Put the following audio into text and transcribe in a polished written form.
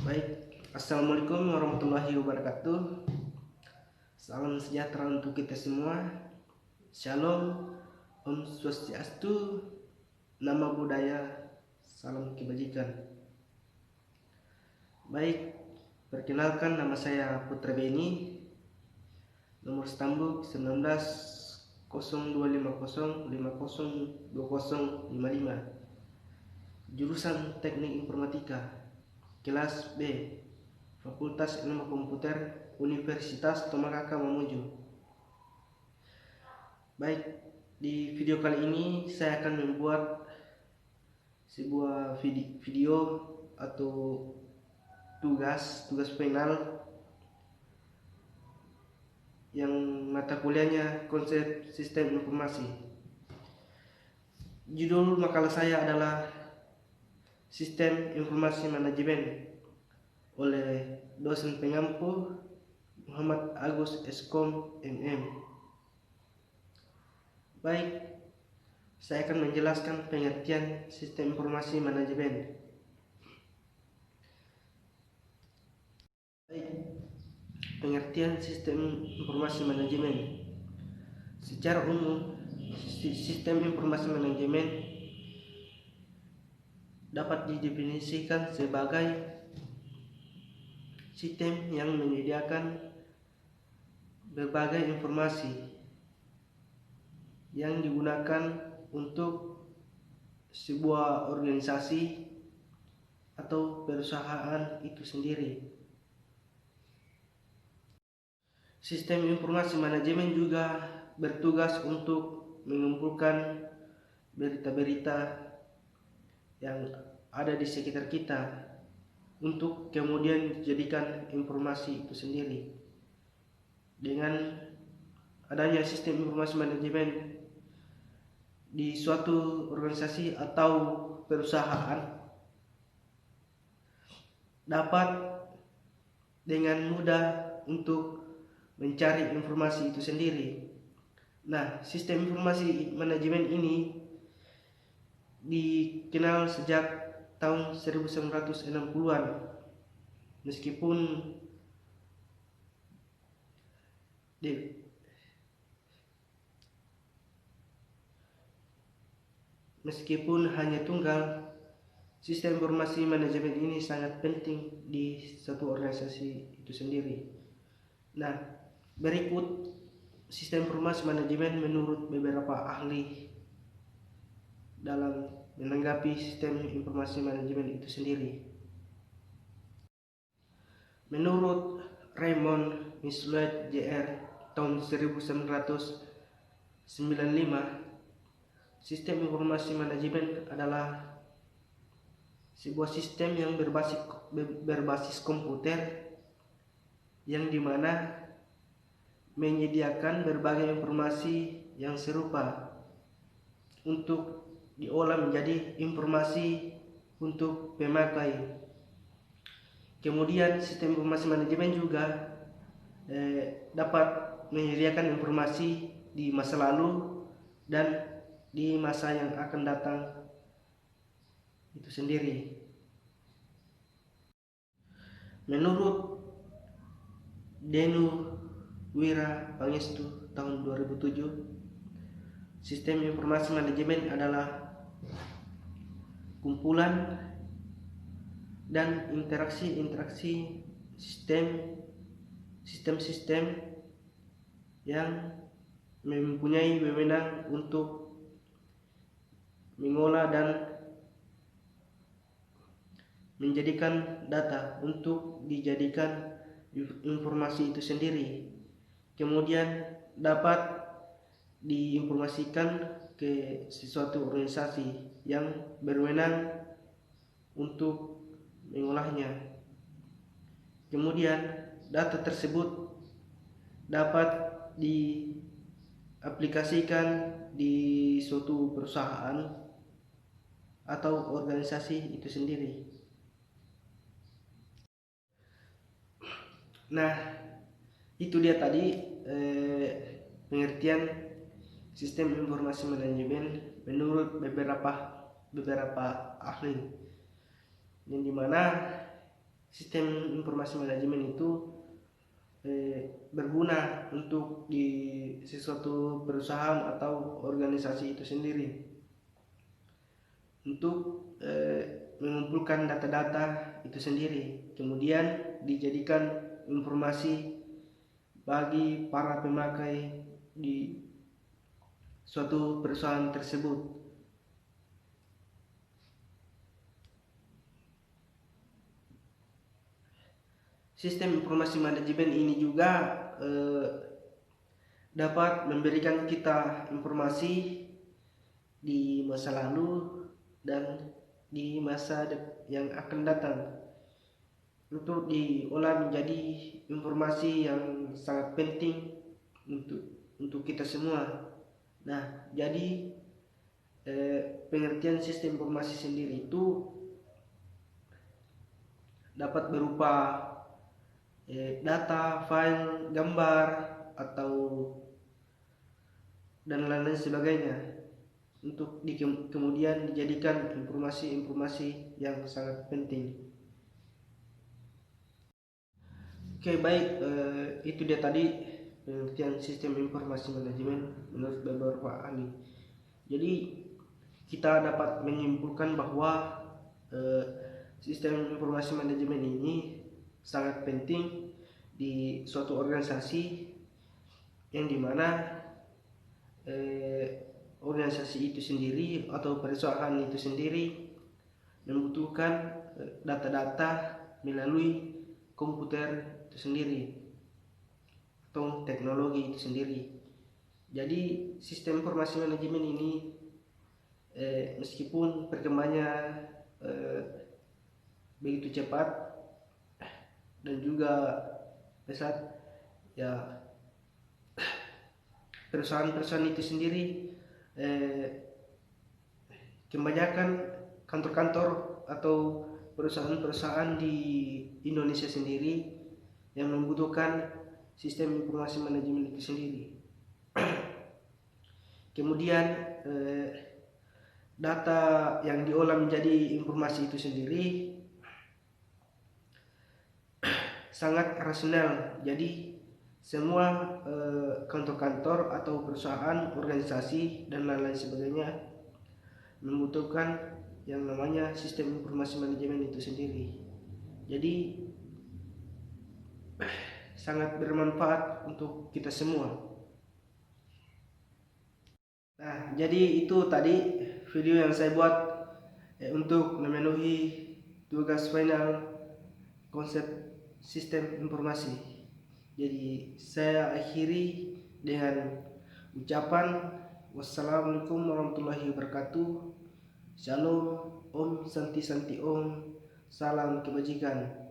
Baik, Assalamualaikum warahmatullahi wabarakatuh. Salam sejahtera untuk kita semua. Shalom, Om Swastiastu, Nama Budaya, Salam Kebajikan. Baik, perkenalkan nama saya Putra Beni, nomor stambuk 19 0250 502055, jurusan Teknik Informatika, kelas B, Fakultas Ilmu Komputer, Universitas Tomakaka Mamuju. Baik, di video kali ini saya akan membuat sebuah video atau tugas final yang mata kuliahnya konsep sistem informasi. Judul makalah saya adalah Sistem Informasi Manajemen oleh dosen pengampu Muhammad Agus Eskom MM. Baik, saya akan menjelaskan pengertian sistem informasi manajemen. Baik, pengertian sistem informasi manajemen. Secara umum, sistem informasi manajemen dapat didefinisikan sebagai sistem yang menyediakan berbagai informasi yang digunakan untuk sebuah organisasi atau perusahaan itu sendiri. Sistem informasi manajemen juga bertugas untuk mengumpulkan berita-berita yang ada di sekitar kita untuk kemudian dijadikan informasi itu sendiri. Dengan adanya sistem informasi manajemen di suatu organisasi atau perusahaan, dapat dengan mudah untuk mencari informasi itu sendiri. Nah, sistem informasi manajemen ini dikenal sejak tahun 1960-an, meskipun hanya tunggal, sistem informasi manajemen ini sangat penting di satu organisasi itu sendiri. Nah, berikut sistem informasi manajemen menurut beberapa ahli dalam menanggapi sistem informasi manajemen itu sendiri. Menurut Raymond Mislet Jr. tahun 1995, sistem informasi manajemen adalah sebuah sistem yang berbasis komputer yang dimana menyediakan berbagai informasi yang serupa untuk diolah menjadi informasi untuk pemakai. Kemudian sistem informasi manajemen juga dapat menyediakan informasi di masa lalu dan di masa yang akan datang itu sendiri. Menurut Denu Wira Pangestu tahun 2007, sistem informasi manajemen adalah kumpulan dan interaksi sistem yang mempunyai wewenang untuk mengolah dan menjadikan data untuk dijadikan informasi itu sendiri, kemudian dapat diinformasikan ke sesuatu organisasi yang berwenang untuk mengolahnya. Kemudian data tersebut dapat diaplikasikan di suatu perusahaan atau organisasi itu sendiri. Nah, itu dia tadi pengertian sistem informasi manajemen menurut beberapa ahli, yang dimana sistem informasi manajemen itu berguna untuk di sesuatu perusahaan atau organisasi itu sendiri untuk mengumpulkan data-data itu sendiri, kemudian dijadikan informasi bagi para pemakai di suatu perusahaan tersebut. Sistem informasi manajemen ini juga dapat memberikan kita informasi di masa lalu dan di masa yang akan datang untuk diolah menjadi informasi yang sangat penting untuk kita semua. Nah, jadi pengertian sistem informasi sendiri itu dapat berupa data, file, gambar, atau dan lain-lain sebagainya untuk kemudian dijadikan informasi-informasi yang sangat penting. Oke, baik, itu dia tadi pengertian sistem informasi manajemen menurut beberapa ahli. Jadi kita dapat menyimpulkan bahwa sistem informasi manajemen ini sangat penting di suatu organisasi yang dimana organisasi itu sendiri atau perusahaan itu sendiri membutuhkan data-data melalui komputer itu sendiri atau teknologi itu sendiri. Jadi sistem informasi manajemen ini meskipun perkembangannya begitu cepat dan juga pesat, ya perusahaan-perusahaan itu sendiri kebanyakan kantor-kantor atau perusahaan-perusahaan di Indonesia sendiri yang membutuhkan sistem informasi manajemen itu sendiri. Kemudian data yang diolah menjadi informasi itu sendiri sangat rasional. Jadi semua kantor-kantor atau perusahaan, organisasi dan lain-lain sebagainya membutuhkan yang namanya sistem informasi manajemen itu sendiri. Jadi sangat bermanfaat untuk kita semua. Nah, jadi itu tadi video yang saya buat untuk memenuhi tugas final konsep sistem informasi. Jadi saya akhiri dengan ucapan wassalamualaikum warahmatullahi wabarakatuh. Shalom, Om Santi Santi Om, salam kebajikan.